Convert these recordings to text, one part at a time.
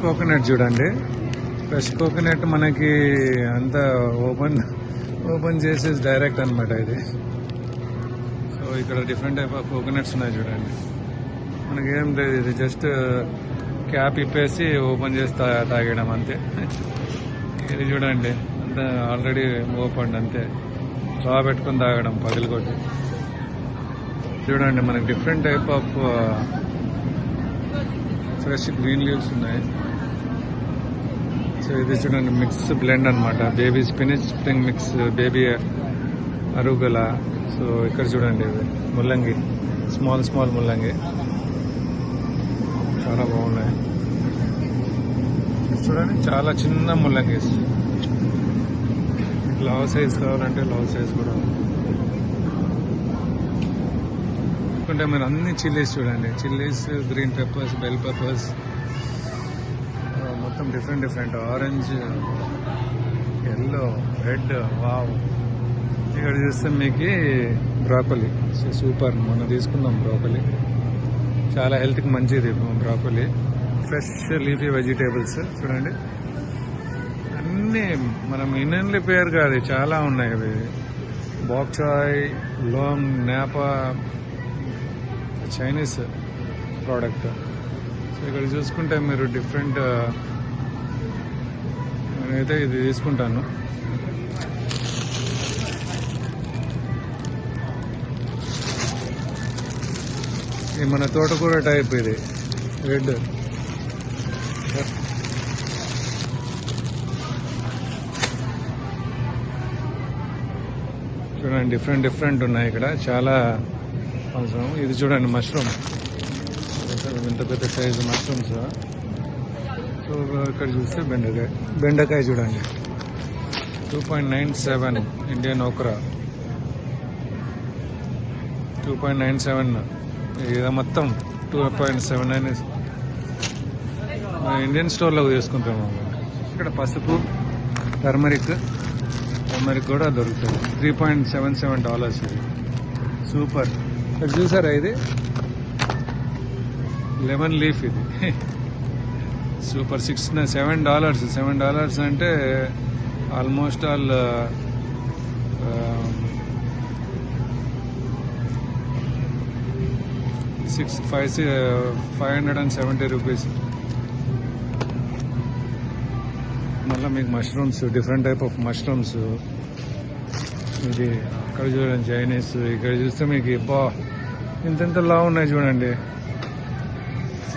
Coconut చూడండి. Fresh coconut మనకి అంతా ఓపెన్ చేసేసి డైరెక్ట్ అనమాట ఇది. సో ఇక్కడ డిఫరెంట్ టైప్ ఆఫ్ కోకోనట్స్ ఉన్నాయి చూడండి. మనకేం లేదు, ఇది జస్ట్ క్యాప్ ఇప్పేసి ఓపెన్ చేసి తాగడం అంతే. ఇది చూడండి, అంతా ఆల్రెడీ ఓపెన్ అంతే, రా పెట్టుకొని తాగడం పగిలికొట్టి. చూడండి మనకి different type of fresh green leaves ఉన్నాయి. సో ఇది చూడండి మిక్స్ బ్లెండ్ అనమాట, baby spinach spring mix, baby arugula. So ఇక్కడ చూడండి ఇది ముల్లంగి, స్మాల్ ముల్లంగి చాలా బాగున్నాయి. చూడండి చాలా చిన్న ముల్లంగి, లావ్ సైజ్ కావాలంటే లావ్ సైజ్ కూడా ఉంది. అంటే మీరు అన్ని చిల్లీస్ చూడండి, chillies, green peppers, bell peppers, మొత్తం different orange, yellow, red. Wow. ఇక్కడ చూస్తే మీకు బ్రాకోలీ, సూపర్. మనం తీసుకున్నాం బ్రాకోలీ, చాలా హెల్త్కి మంచిది బ్రాకోలీ. ఫ్రెష్ లీఫీ వెజిటేబుల్స్ చూడండి, అన్నీ మనం ఇండియన్లీ పేరు కాదు, చాలా ఉన్నాయి అవి. బాక్చాయ్, లోంగ్, నేపా, చైనీస్ ప్రోడక్ట్. సో ఇక్కడ చూసుకుంటే మీరు డిఫరెంట్, నేనైతే ఇది తీసుకుంటాను. ఇది మన తోటకూర టైప్, ఇది రెడ్. చూడండి డిఫరెంట్ ఉన్నాయి ఇక్కడ, చాలా అవసరం. ఇది చూడండి మష్రూమ్, ఇంత పెద్ద సైజు మష్రూమ్స్. సో ఇక్కడ చూస్తే బెండకాయ చూడండి, 2.97 ఇండియన్ ఓక్రా, 2.97. ఇది మొత్తం 2.79 ఇండియన్ స్టోర్లో తీసుకుంటాము. ఇక్కడ పసుపు, టర్మరిక్ కూడా దొరుకుతుంది, $3.77 ఇది. సూపర్. ఇక్కడ చూసారా, ఇది లెమన్ లీఫ్, ఇది సూపర్. $7 అంటే ఆల్మోస్ట్ ఆల్ $570. మళ్ళీ మీకు mushrooms, different type of mushrooms. ఇది అక్కడ చూడండి చైనీస్. ఇక్కడ చూస్తే మీకు ఇంత లా ఉన్నాయి చూడండి.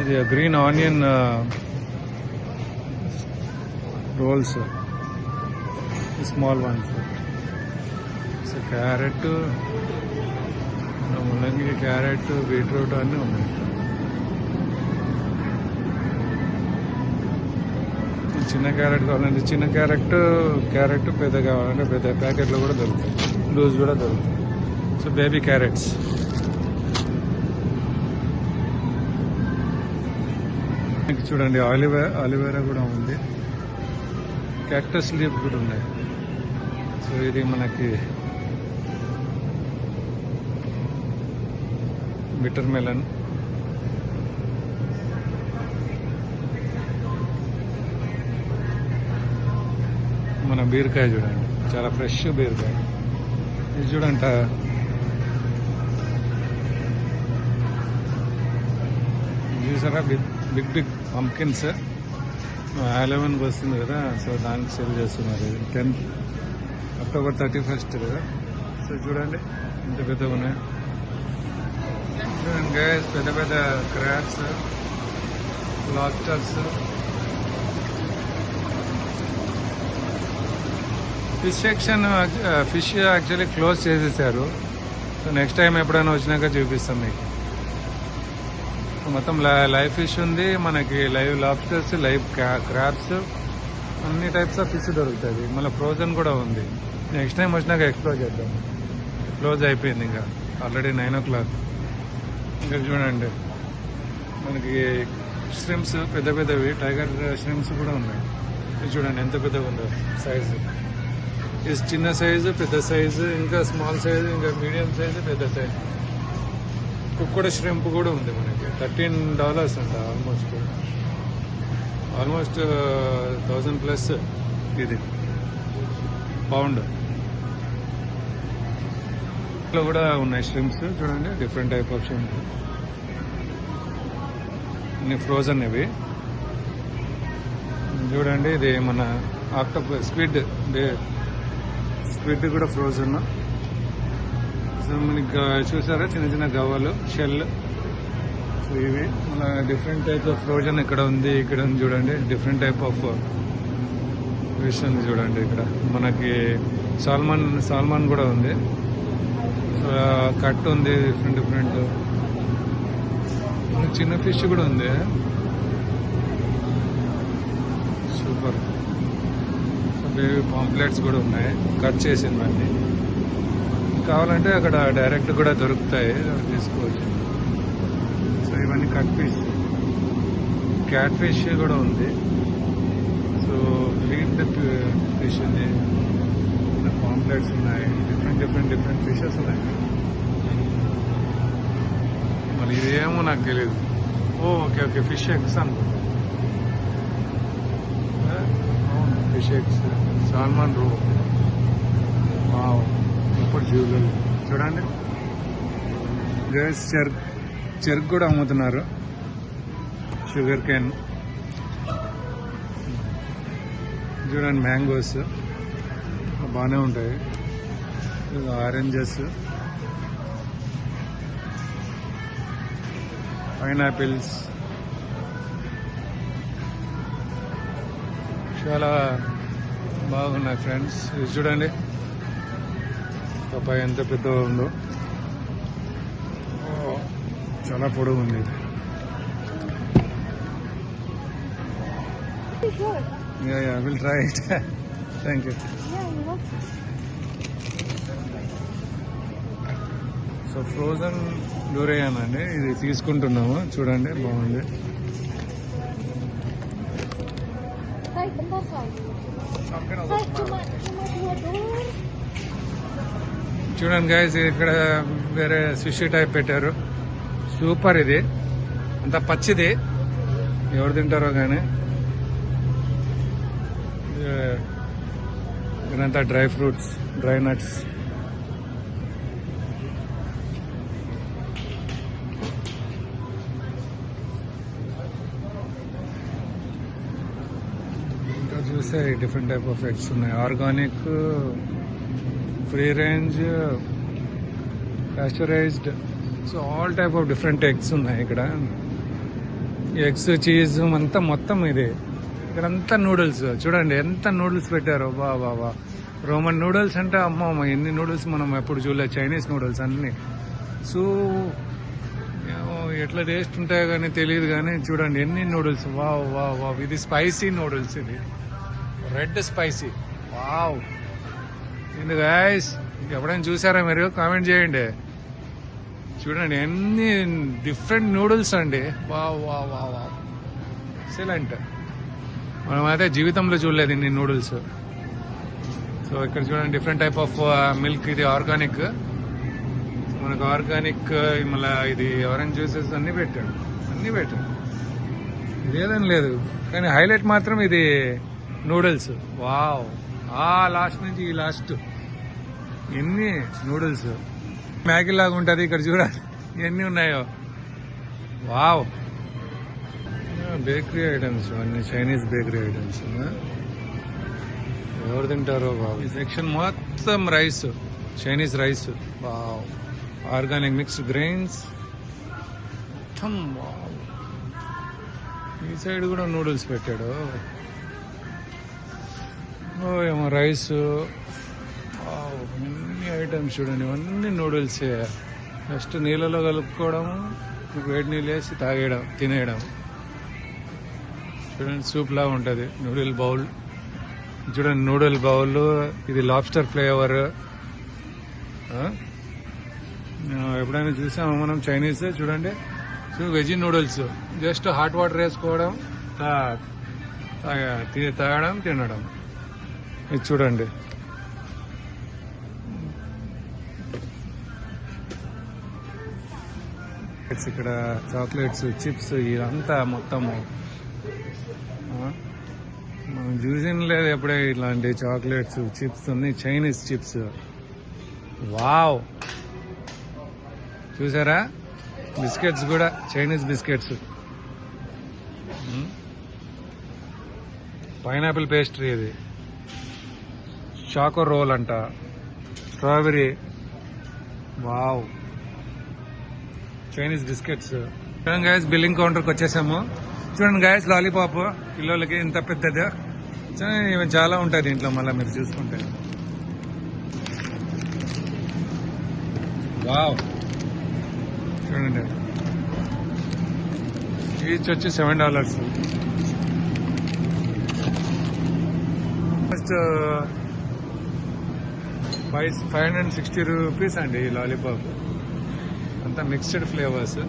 ఇది green onion rolls, small ones. So carrot, ముల్లంగి, క్యారెట్, బీట్రూట్ అన్నీ ఉన్నాయి. చిన్న క్యారెట్ కావాలంటే చిన్న క్యారెట్, పెద్ద కావాలంటే పెద్ద ప్యాకెట్లో కూడా దొరుకుతాయి, లూజ్ కూడా దొరుకుతాయి. So baby carrots. చూడండి ఆలివేరా కూడా ఉంది, క్యాక్టస్ లీఫ్ కూడా ఉన్నాయి. సో ఇది మనకి బిటర్ మెలన్. మన బీరకాయ చూడండి, చాలా ఫ్రెష్ బీరకాయ. ఇది చూడంట, చూసారా బిగ్ పంకిన్స్. Halloween వస్తుంది కదా, సో దానికి సేల్ చేస్తున్నారు. 10th October 31st కదా. సో చూడండి ఇంత పెద్దగా ఉన్నాయి. చూడండి గైస్, పెద్ద crabs, lobsters. Fish actually close చేసేసారు. సో నెక్స్ట్ టైం ఎప్పుడైనా వచ్చినాక చూపిస్తాం మీకు. మొత్తం లైవ్ ఫిష్ ఉంది మనకి, లైవ్ లాబ్స్టర్స్, లైవ్ క్రాబ్స్, అన్ని టైప్స్ ఆఫ్ ఫిష్ దొరుకుతుంది. మళ్ళీ ఫ్రోజన్ కూడా ఉంది. నెక్స్ట్ టైం వచ్చినాక ఎక్స్ప్లోర్ చేద్దాం. క్లోజ్ అయిపోయింది ఇంకా ఆల్రెడీ 9 o'clock. ఇంకా చూడండి మనకి ష్రిమ్స్, పెద్దవి టైగర్ ష్రిమ్స్ కూడా ఉన్నాయి. చూడండి ఎంత పెద్దగా ఉందో సైజు. ఇది చిన్న సైజు, పెద్ద సైజు, ఇంకా స్మాల్ సైజు, ఇంకా మీడియం సైజు, పెద్ద సైజు. కుక్కడ ష్రింప్ కూడా ఉంది మనకి, $13 అంట ఆల్మోస్ట్. ఆల్మోస్ట్ 1000+ ఇది పౌండ్. లో కూడా ఉన్నాయి స్ట్రిమ్స్ చూడండి, డిఫరెంట్ టైప్ ఆఫ్ స్ట్రిమ్స్, అన్ని ఫ్రోజన్ ఇవి. చూడండి ఇది మన ఆక్టోపస్ స్క్విడ్ కూడా ఫ్రోజన్. సో మనకి చూసారా చిన్న చిన్న గవ్వలు, షెల్. సో ఇవి మన డిఫరెంట్ టైప్ ఆఫ్ ఫ్రోజన్ ఇక్కడ ఉంది చూడండి. డిఫరెంట్ టైప్ ఆఫ్ ఫిష్ ఉంది చూడండి. ఇక్కడ మనకి సాల్మన్ కూడా ఉంది, కట్ ఉంది, డిఫరెంట్ చిన్న ఫిష్ కూడా ఉంది. సూపర్. బేబీ పాంప్లెట్స్ కూడా ఉన్నాయి, కట్ చేసిందండి. కావాలంటే అక్కడ డైరెక్ట్ కూడా దొరుకుతాయి, తీసుకోవచ్చు. సో ఇవన్నీ కట్ ఫిష్. క్యాట్ ఫిష్ కూడా ఉంది. సో లీడ్ ఫిష్ ఉంది, పాంప్లెట్స్ ఉన్నాయి, డిఫరెంట్ ఫిషెస్ ఉన్నాయి. మరి ఇదేమో నాకు తెలియదు. ఓకే ఫిష్ ఎగ్స్ అనుకుంటా. ఫిష్ ఎగ్స్, సాల్మన్ రో. ఇప్పుడు జ్యూవెలరీ చూడండి. చెరుకు కూడా అమ్ముతున్నారు, షుగర్ కేన్ చూడండి. మ్యాంగోస్ బాగానే ఉంటాయి. ఆరెంజెస్, పైనాపిల్స్ చాలా బాగున్నాయి ఫ్రెండ్స్. ఇది చూడండి, పపాయ ఎంత పెద్దగా ఉందో, చాలా పొడవు ఉంది. Will try it. Thank you. So frozen durian అండి, ఇది తీసుకుంటున్నాము. చూడండి బాగుంది. చూడండి గైస్, ఇక్కడ వేరే సుషి టైప్ పెట్టారు. సూపర్. ఇది అంత పచ్చిది, ఎవరు తింటారో కానీ. ఇదంతా డ్రై ఫ్రూట్స్, డ్రై నట్స్. ఇంకా చూస్తే డిఫరెంట్ టైప్ ఆఫ్ ఎగ్స్ ఉన్నాయి. Organic, free range, pasteurised. So all type of different eggs ఉన్నాయి ఇక్కడ. ఎగ్స్, చీజ్ అంతా మొత్తం ఇది. ఇక్కడంతా నూడిల్స్ చూడండి, ఎంత నూడిల్స్ పెట్టారో. బా రోమన్ నూడిల్స్ అంటే అమ్మమ్మ, ఎన్ని నూడిల్స్ మనం ఎప్పుడు చూడలేదు. చైనీస్ నూడిల్స్ అన్ని. సో ఎట్లా టేస్ట్ ఉంటాయో కానీ తెలియదు కానీ చూడండి ఎన్ని నూడిల్స్. వావ్. ఇది స్పైసీ నూడిల్స్, ఇది రెడ్ స్పైసీ. వావ్. ఇది గైస్ ఎప్పుడైనా చూసారా మీరు? కామెంట్ చేయండి. చూడండి ఎన్ని డిఫరెంట్ నూడిల్స్ అండి. వావ్. ఎక్సలెంట్. మనమైతే జీవితంలో చూడలేదు ఇన్ని నూడిల్స్. సో ఇక్కడ చూడండి డిఫరెంట్ టైప్ ఆఫ్ మిల్క్. ఇది ఆర్గానిక్, మనకు ఆర్గానిక్. మళ్ళీ ఇది ఆరెంజ్ జ్యూసెస్ అన్ని పెట్టాడు. ఇదేదని లేదు కానీ హైలైట్ మాత్రం ఇది నూడిల్స్. వావ్. లాస్ట్ నుంచి ఈ లాస్ట్ ఎన్ని నూడిల్స్. మ్యాగీ లాగా ఉంటుంది. ఇక్కడ చూడాలి ఎన్ని ఉన్నాయో. వావ్. బేకరీ ఐటమ్స్ అన్ని, చైనీస్ బేకరీ ఐటమ్స్. ఎవరు తింటారో బాబు. ఈ సెక్షన్ మొత్తం rice, Chinese rice. Wow. Organic mixed grains. ఈ సైడ్ కూడా నూడిల్స్ పెట్టాడు. ఏమో రైస్. అన్ని ఐటమ్స్ చూడండి, ఇవన్నీ నూడిల్సే. జస్ట్ నీళ్ళలో కలుపుకోవడము, వేడి నీళ్ళు వేసి తాగేయడం, తినేయడం. చూడండి సూప్ లా ఉంటుంది. నూడిల్ బౌల్ చూడండి, నూడిల్ బౌల్. ఇది లాబ్స్టర్ ఫ్లేవర్. ఎప్పుడైనా చూసామా మనం చైనీస్? చూడండి veg noodles. Just hot water వేసుకోవడం, తాగడం, తినడం. ఇది చూడండి. ఇక్కడ చాక్లెట్స్, చిప్స్, ఇదంతా మొత్తము చూసిన లేదు ఎప్పుడే ఇట్లాంటి చాక్లెట్స్ చిప్స్ ఉన్నాయి, చైనీస్ చిప్స్. వావ్, చూసారా? బిస్కెట్స్ కూడా చైనీస్ బిస్కెట్స్. పైనాపిల్ పేస్ట్రీ, ఇది చాకో రోల్ అంట, స్ట్రాబెరీ. Wow, Chinese biscuits. చూడండి గైస్, బిల్లింగ్ కౌంటర్కి వచ్చేసాము. చూడండి గైస్, లాలీపాప్ పిల్లలకి ఇంత పెద్దది. ఇవి చాలా ఉంటాయి దీంట్లో, మళ్ళీ మీరు చూసుకుంటే. వావ్, చూడండి, ఈచ్ వచ్చి $7. ఫస్ట్ 560 రూపీస్ అండి ఈ లాలీపాప్. అంతా మిక్స్డ్ ఫ్లేవర్స్.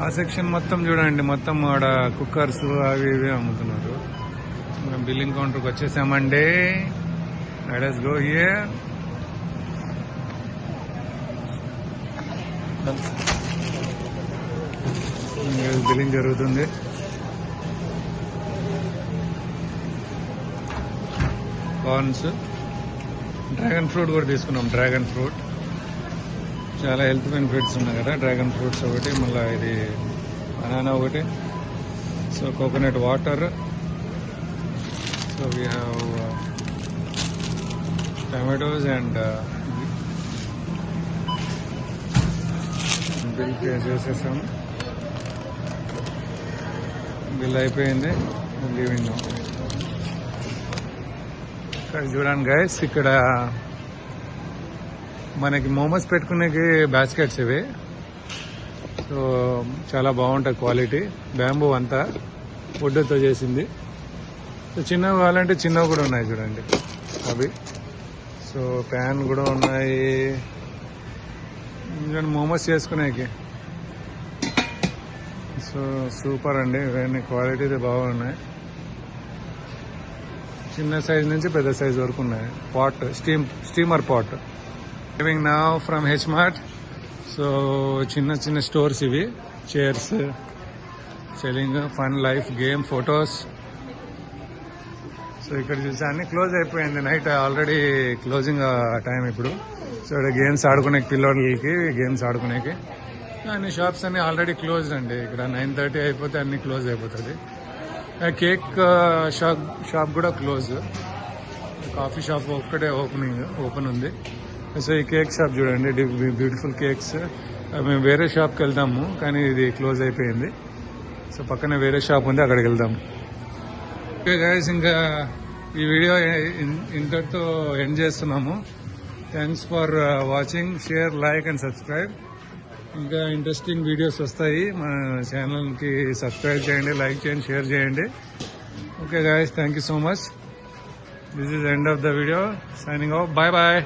ఆ సెక్షన్ మొత్తం చూడండి, మొత్తం ఆడ కుక్కర్స్ అవి ఇవి అమ్ముతున్నారు. మనం బిల్లింగ్ కౌంటర్కి వచ్చేసామండి. Let's go here. బిల్లింగ్ జరుగుతుంది. కార్న్స్, డ్రాగన్ ఫ్రూట్ కూడా తీసుకున్నాం. డ్రాగన్ ఫ్రూట్ చాలా హెల్త్ బెనిఫిట్స్ ఉన్నాయి కదా. డ్రాగన్ ఫ్రూట్స్ ఒకటి, మళ్ళీ ఇది బనానా ఒకటి. So coconut water. So we have tomatoes and bill pay చేసేసాం. బిల్ అయిపోయింది. లీవింగ్. ఇక్కడ చూడండి గైస్, ఇక్కడ మనకి మోమోస్ పెట్టుకునే బాస్కెట్స్ ఇవి. సో చాలా బాగుంటుంది క్వాలిటీ. బ్యాంబూ అంతా వుడ్తో చేసింది. సో చిన్నవి కావాలంటే చిన్నవి కూడా ఉన్నాయి చూడండి అవి. సో ప్యాన్ కూడా ఉన్నాయి. మోమోస్ చేసుకునేకి. సో సూపర్ అండి, ఇవన్నీ క్వాలిటీ బాగున్నాయి. చిన్న సైజ్ నుంచి పెద్ద సైజ్ వరకు ఉన్నాయి. Pot, steamer pot. Living now from H mart. So చిన్న చిన్న స్టోర్స్ ఇవి. Chairs, selling, fun life, game, photos. So ఇక్కడ చూసా అన్ని క్లోజ్ అయిపోయింది. నైట్ ఆల్రెడీ క్లోజింగ్ టైం ఇప్పుడు. సో ఇక్కడ గేమ్స్ ఆడుకునే పిల్లలకి, గేమ్స్ ఆడుకునేకి అన్ని షాప్స్ అన్ని ఆల్రెడీ క్లోజ్డ్ అండి. ఇక్కడ 9:30 అయిపోతే అన్ని క్లోజ్ అయిపోతుంది. కేక్ షాప్ కూడా క్లోజ్. కాఫీ షాప్ ఒక్కటే ఓపెన్ ఉంది. సో ఈ కేక్ షాప్ చూడండి, బ్యూటిఫుల్ కేక్స్. మేము వేరే షాప్కి వెళ్తాము కానీ ఇది క్లోజ్ అయిపోయింది. సో పక్కనే వేరే షాప్ ఉంది, అక్కడికి వెళ్దాం. ఓకే గైస్, ఇంకా ఈ వీడియో ఇంతటితో ఎండ్ చేస్తున్నాము. Thanks for watching. Share, like and subscribe. ఇంకా ఇంట్రెస్టింగ్ వీడియోస్ వస్తాయి. మన ఛానల్కి సబ్స్క్రైబ్ చేయండి, లైక్ చేయండి, షేర్ చేయండి. Okay guys, thank you so much. This is end of the video. Signing off. Bye bye.